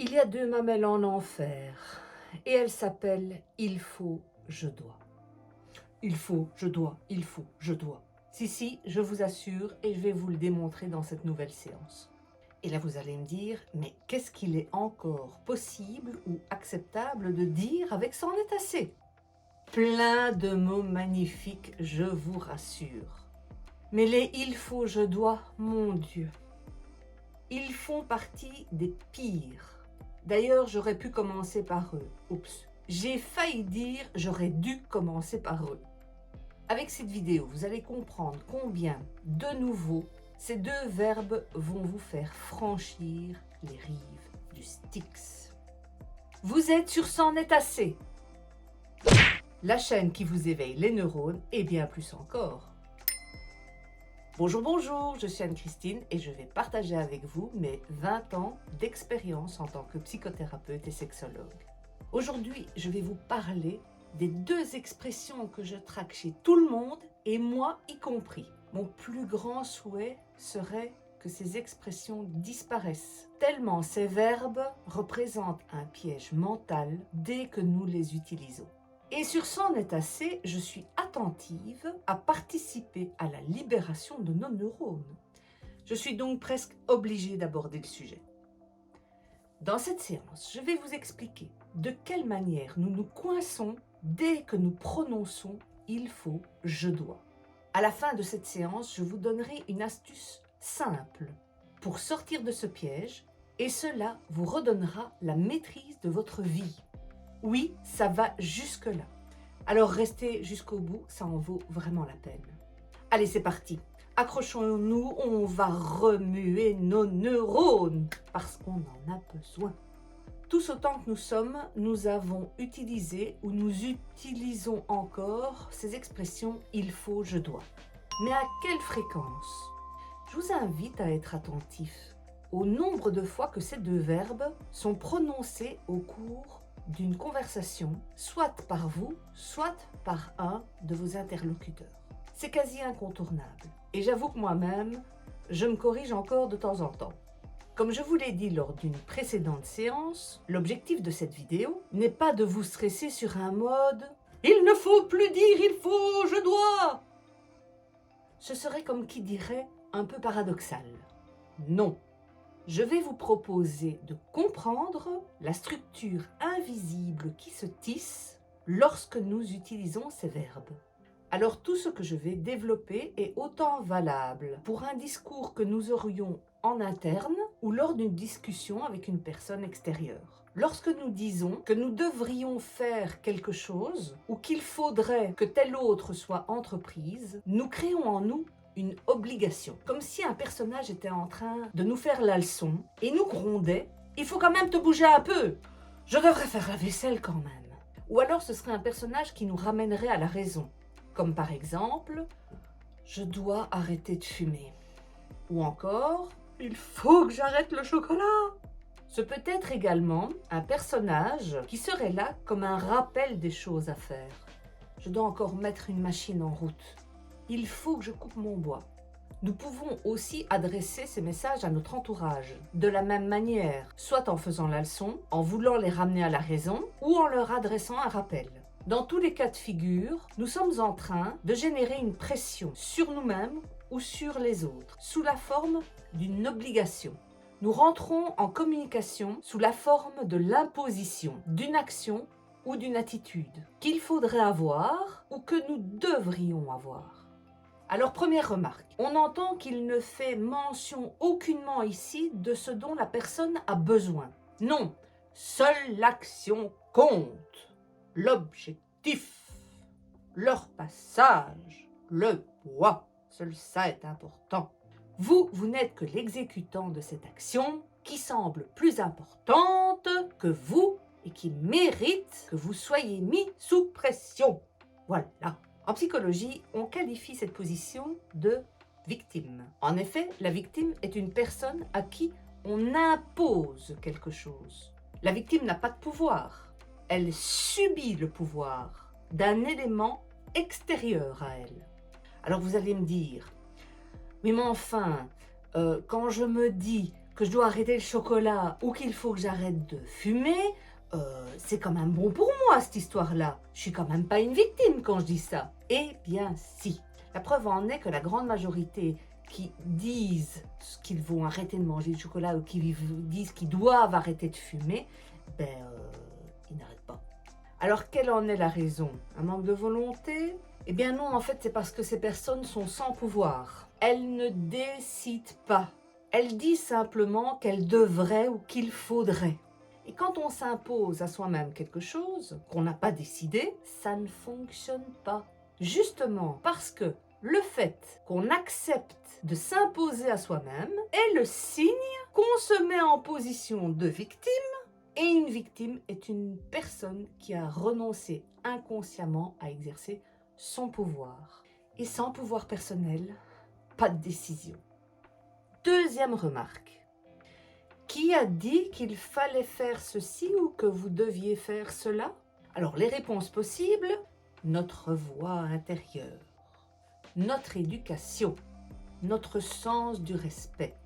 Il y a deux mamelles en enfer et elles s'appellent il faut, je dois. Il faut, je dois, il faut, je dois. Si, je vous assure et je vais vous le démontrer dans cette nouvelle séance. Et là vous allez me dire, mais qu'est-ce qu'il est encore possible ou acceptable de dire avec ça en est assez? Plein de mots magnifiques, je vous rassure. Mais les il faut, je dois, mon Dieu, ils font partie des pires. D'ailleurs, j'aurais pu commencer par eux. Oups, j'ai failli dire j'aurais dû commencer par eux. Avec cette vidéo, vous allez comprendre combien, de nouveau, ces deux verbes vont vous faire franchir les rives du Styx. Vous êtes sur C'en est assez, la chaîne qui vous éveille les neurones et bien plus encore. Bonjour, je suis Anne-Christine et je vais partager avec vous mes 20 ans d'expérience en tant que psychothérapeute et sexologue. Aujourd'hui, je vais vous parler des deux expressions que je traque chez tout le monde et moi y compris. Mon plus grand souhait serait que ces expressions disparaissent, tellement ces verbes représentent un piège mental dès que nous les utilisons. Et sur C'en est assez, je suis attentive à participer à la libération de nos neurones. Je suis donc presque obligée d'aborder le sujet. Dans cette séance, je vais vous expliquer de quelle manière nous nous coinçons dès que nous prononçons « il faut »,« je dois ». À la fin de cette séance, je vous donnerai une astuce simple pour sortir de ce piège et cela vous redonnera la maîtrise de votre vie. Oui, ça va jusque-là. Alors restez jusqu'au bout, ça en vaut vraiment la peine. Allez, c'est parti. Accrochons-nous, on va remuer nos neurones parce qu'on en a besoin. Tous autant que nous sommes, nous avons utilisé ou nous utilisons encore ces expressions « il faut, je dois ». Mais à quelle fréquence? Je vous invite à être attentif au nombre de fois que ces deux verbes sont prononcés au cours d'une conversation, soit par vous, soit par un de vos interlocuteurs. C'est quasi incontournable. Et j'avoue que moi-même, je me corrige encore de temps en temps. Comme je vous l'ai dit lors d'une précédente séance, l'objectif de cette vidéo n'est pas de vous stresser sur un mode « il ne faut plus dire il faut, je dois ». Ce serait comme qui dirait un peu paradoxal. Non. Je vais vous proposer de comprendre la structure invisible qui se tisse lorsque nous utilisons ces verbes. Alors tout ce que je vais développer est autant valable pour un discours que nous aurions en interne ou lors d'une discussion avec une personne extérieure. Lorsque nous disons que nous devrions faire quelque chose ou qu'il faudrait que telle autre soit entreprise, nous créons en nous une obligation, comme si un personnage était en train de nous faire la leçon et nous grondait « il faut quand même te bouger un peu, je devrais faire la vaisselle quand même ». Ou alors ce serait un personnage qui nous ramènerait à la raison, comme par exemple « je dois arrêter de fumer » ou encore « il faut que j'arrête le chocolat ». Ce peut être également un personnage qui serait là comme un rappel des choses à faire. Je dois encore mettre une machine en route. Il faut que je coupe mon bois. Nous pouvons aussi adresser ces messages à notre entourage, de la même manière, soit en faisant la leçon, en voulant les ramener à la raison, ou en leur adressant un rappel. Dans tous les cas de figure, nous sommes en train de générer une pression sur nous-mêmes ou sur les autres, sous la forme d'une obligation. Nous rentrons en communication sous la forme de l'imposition, d'une action ou d'une attitude qu'il faudrait avoir ou que nous devrions avoir. Alors, première remarque, on entend qu'il ne fait mention aucunement ici de ce dont la personne a besoin. Non, seule l'action compte, l'objectif, leur passage, le poids, seul ça est important. Vous n'êtes que l'exécutant de cette action qui semble plus importante que vous et qui mérite que vous soyez mis sous pression. Voilà. En psychologie, on qualifie cette position de victime. En effet, la victime est une personne à qui on impose quelque chose. La victime n'a pas de pouvoir. Elle subit le pouvoir d'un élément extérieur à elle. Alors vous allez me dire, oui mais enfin, quand je me dis que je dois arrêter le chocolat ou qu'il faut que j'arrête de fumer, c'est quand même bon pour moi cette histoire-là. Je suis quand même pas une victime quand je dis ça. Eh bien si. La preuve en est que la grande majorité qui disent qu'ils vont arrêter de manger du chocolat ou qui disent qu'ils doivent arrêter de fumer, ils n'arrêtent pas. Alors quelle en est la raison? Un manque de volonté? Eh bien non, en fait c'est parce que ces personnes sont sans pouvoir. Elles ne décident pas. Elles disent simplement qu'elles devraient ou qu'il faudrait. Et quand on s'impose à soi-même quelque chose qu'on n'a pas décidé, ça ne fonctionne pas. Justement parce que le fait qu'on accepte de s'imposer à soi-même est le signe qu'on se met en position de victime, et une victime est une personne qui a renoncé inconsciemment à exercer son pouvoir. Et sans pouvoir personnel, pas de décision. Deuxième remarque. Qui a dit qu'il fallait faire ceci ou que vous deviez faire cela? Alors les réponses possibles, notre voix intérieure, notre éducation, notre sens du respect,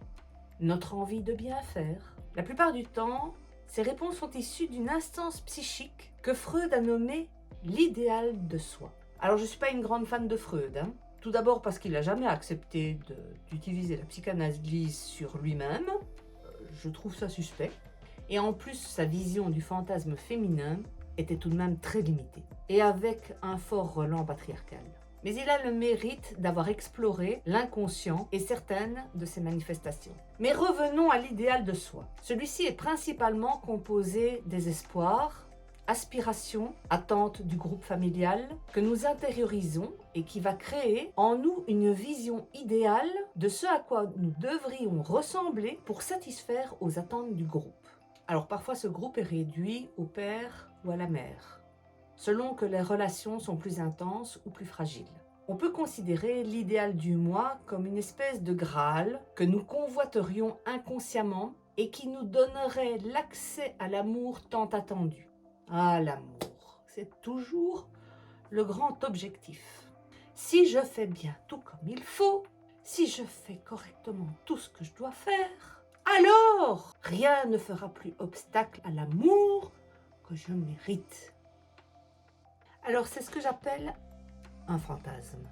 notre envie de bien faire. La plupart du temps, ces réponses sont issues d'une instance psychique que Freud a nommée l'idéal de soi. Alors je ne suis pas une grande fan de Freud, Tout d'abord parce qu'il n'a jamais accepté d'utiliser la psychanalyse sur lui-même. Je trouve ça suspect. Et en plus, sa vision du fantasme féminin était tout de même très limitée, et avec un fort relent patriarcal. Mais il a le mérite d'avoir exploré l'inconscient et certaines de ses manifestations. Mais revenons à l'idéal de soi. Celui-ci est principalement composé des espoirs, aspirations, attentes du groupe familial que nous intériorisons et qui va créer en nous une vision idéale de ce à quoi nous devrions ressembler pour satisfaire aux attentes du groupe. Alors parfois ce groupe est réduit au père ou à la mère, selon que les relations sont plus intenses ou plus fragiles. On peut considérer l'idéal du moi comme une espèce de Graal que nous convoiterions inconsciemment et qui nous donnerait l'accès à l'amour tant attendu. Ah, l'amour, c'est toujours le grand objectif. Si je fais bien tout comme il faut, si je fais correctement tout ce que je dois faire, alors rien ne fera plus obstacle à l'amour que je mérite. Alors c'est ce que j'appelle un fantasme,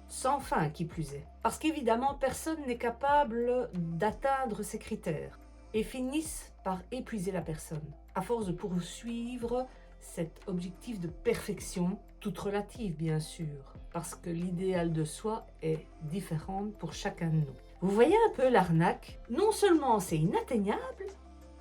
sans fin qui plus est, parce qu'évidemment personne n'est capable d'atteindre ces critères et finissent par épuiser la personne, à force de poursuivre cet objectif de perfection, toute relative bien sûr, parce que l'idéal de soi est différent pour chacun de nous. Vous voyez un peu l'arnaque? Non seulement c'est inatteignable,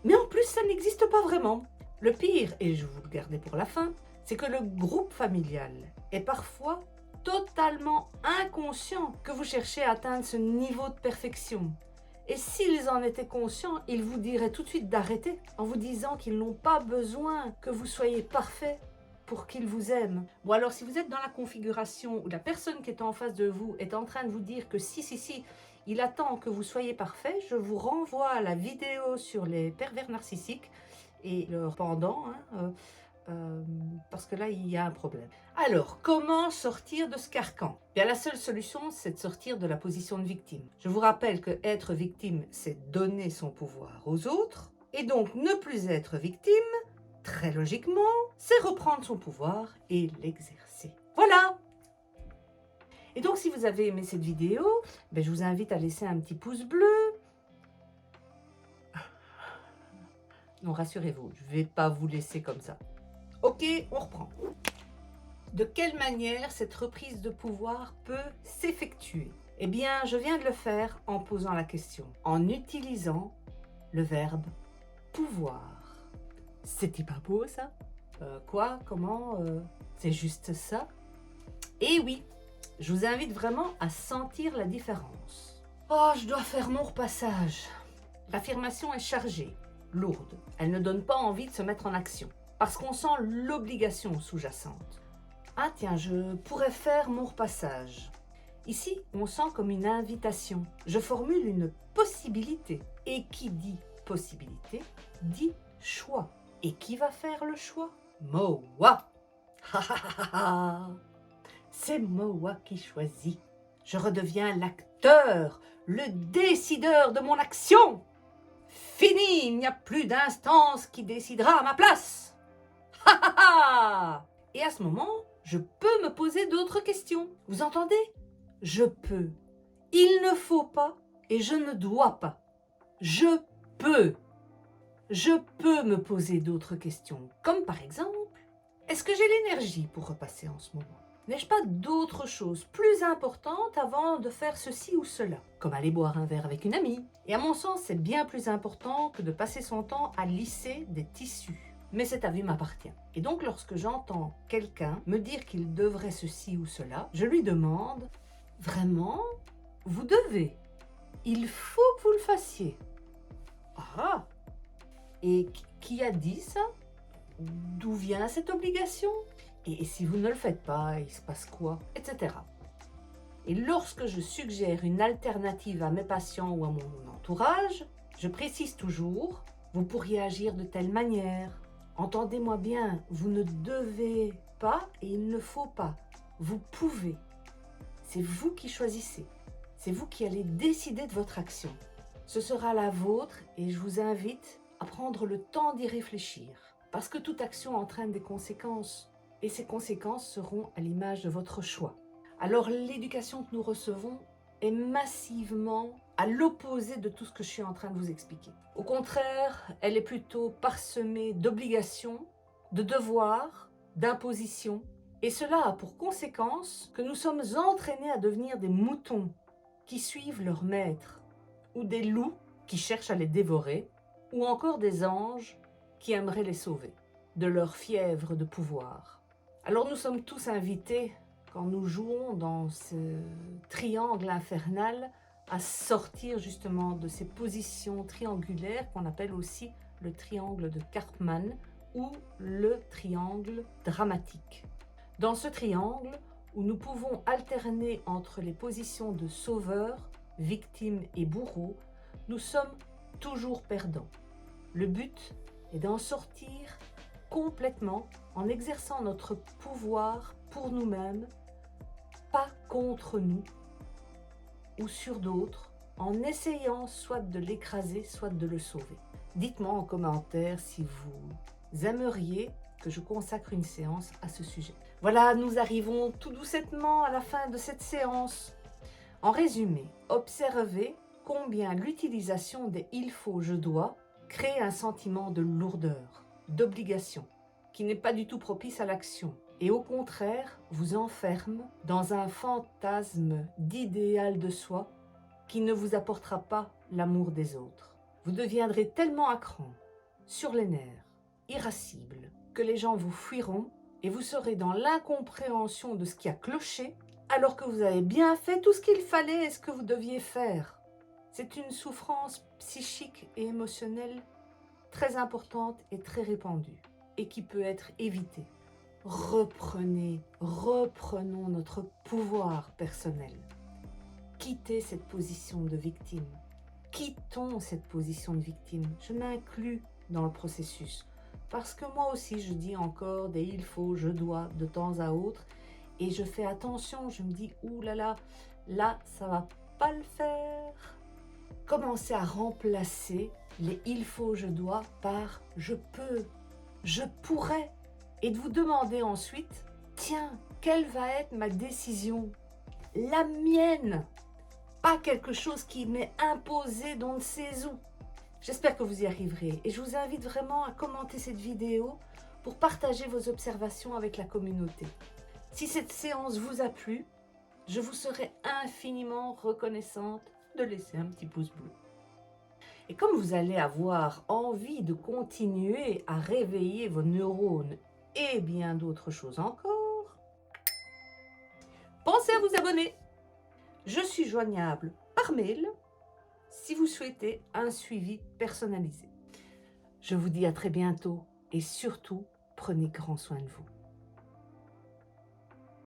mais en plus ça n'existe pas vraiment. Le pire, et je vous le gardais pour la fin, c'est que le groupe familial est parfois totalement inconscient que vous cherchez à atteindre ce niveau de perfection. Et s'ils en étaient conscients, ils vous diraient tout de suite d'arrêter, en vous disant qu'ils n'ont pas besoin que vous soyez parfait pour qu'ils vous aiment. Ou alors si vous êtes dans la configuration où la personne qui est en face de vous est en train de vous dire que si, il attend que vous soyez parfait, je vous renvoie à la vidéo sur les pervers narcissiques et leur pendant, parce que là, il y a un problème. Alors, comment sortir de ce carcan? Bien, la seule solution, c'est de sortir de la position de victime. Je vous rappelle que être victime, c'est donner son pouvoir aux autres. Et donc, ne plus être victime, très logiquement, c'est reprendre son pouvoir et l'exercer. Voilà! Et donc, si vous avez aimé cette vidéo, je vous invite à laisser un petit pouce bleu. Non, rassurez-vous, je ne vais pas vous laisser comme ça. Ok, on reprend. De quelle manière cette reprise de pouvoir peut s'effectuer? Eh bien, je viens de le faire en posant la question, en utilisant le verbe pouvoir. C'était pas beau ça? Quoi? Comment? C'est juste ça? Eh oui, je vous invite vraiment à sentir la différence. Oh, je dois faire mon repassage. L'affirmation est chargée, lourde. Elle ne donne pas envie de se mettre en action. Parce qu'on sent l'obligation sous-jacente. Ah tiens, je pourrais faire mon repassage. Ici, on sent comme une invitation. Je formule une possibilité. Et qui dit possibilité, dit choix. Et qui va faire le choix? Moi. C'est moi qui choisis. Je redeviens l'acteur, le décideur de mon action. Fini, il n'y a plus d'instance qui décidera à ma place. Ha ha ha! Et à ce moment, je peux me poser d'autres questions. Vous entendez? Je peux. Il ne faut pas et je ne dois pas. Je peux. Je peux me poser d'autres questions, comme par exemple, est-ce que j'ai l'énergie pour repasser en ce moment? N'ai-je pas d'autres choses plus importantes avant de faire ceci ou cela, comme aller boire un verre avec une amie? Et à mon sens, c'est bien plus important que de passer son temps à lisser des tissus. Mais cet avis m'appartient. Et donc, lorsque j'entends quelqu'un me dire qu'il devrait ceci ou cela, je lui demande, vraiment? Vous devez. Il faut que vous le fassiez. Ah! Et qui a dit ça? D'où vient cette obligation? Et si vous ne le faites pas, il se passe quoi? Etc. Et lorsque je suggère une alternative à mes patients ou à mon entourage, je précise toujours, vous pourriez agir de telle manière. Entendez-moi bien, vous ne devez pas et il ne faut pas. Vous pouvez. C'est vous qui choisissez. C'est vous qui allez décider de votre action. Ce sera la vôtre et je vous invite à prendre le temps d'y réfléchir. Parce que toute action entraîne des conséquences. Et ces conséquences seront à l'image de votre choix. Alors l'éducation que nous recevons est massivement à l'opposé de tout ce que je suis en train de vous expliquer. Au contraire, elle est plutôt parsemée d'obligations, de devoirs, d'impositions. Et cela a pour conséquence que nous sommes entraînés à devenir des moutons qui suivent leur maître, ou des loups qui cherchent à les dévorer, ou encore des anges qui aimeraient les sauver de leur fièvre de pouvoir. Alors nous sommes tous invités, quand nous jouons dans ce triangle infernal, à sortir justement de ces positions triangulaires qu'on appelle aussi le triangle de Karpman ou le triangle dramatique. Dans ce triangle, où nous pouvons alterner entre les positions de sauveur, victime et bourreau, nous sommes toujours perdants. Le but est d'en sortir complètement en exerçant notre pouvoir pour nous-mêmes, pas contre nous ou sur d'autres, en essayant soit de l'écraser, soit de le sauver. Dites-moi en commentaire si vous aimeriez que je consacre une séance à ce sujet. Voilà, nous arrivons tout doucettement à la fin de cette séance. En résumé, observez combien l'utilisation des « il faut »,« je dois » crée un sentiment de lourdeur, d'obligation, qui n'est pas du tout propice à l'action, et au contraire vous enferme dans un fantasme d'idéal de soi qui ne vous apportera pas l'amour des autres. Vous deviendrez tellement à cran, sur les nerfs, irascible, que les gens vous fuiront et vous serez dans l'incompréhension de ce qui a cloché, alors que vous avez bien fait tout ce qu'il fallait et ce que vous deviez faire. C'est une souffrance psychique et émotionnelle très importante et très répandue, et qui peut être évitée. Reprenons notre pouvoir personnel. Quittez cette position de victime. Quittons cette position de victime. Je m'inclus dans le processus. Parce que moi aussi, je dis encore des « il faut »,« je dois » de temps à autre. Et je fais attention, je me dis « ouh là là, là, ça va pas le faire ». Commencez à remplacer les « il faut »,« je dois » par « je peux »,« je pourrais ». Et de vous demander ensuite « tiens, quelle va être ma décision ?» La mienne, pas quelque chose qui m'est imposé d'on ne sait où. J'espère que vous y arriverez et je vous invite vraiment à commenter cette vidéo pour partager vos observations avec la communauté. Si cette séance vous a plu, je vous serai infiniment reconnaissante de laisser un petit pouce bleu. Et comme vous allez avoir envie de continuer à réveiller vos neurones et bien d'autres choses encore, pensez à vous abonner. Je suis joignable par mail si vous souhaitez un suivi personnalisé. Je vous dis à très bientôt et surtout, prenez grand soin de vous.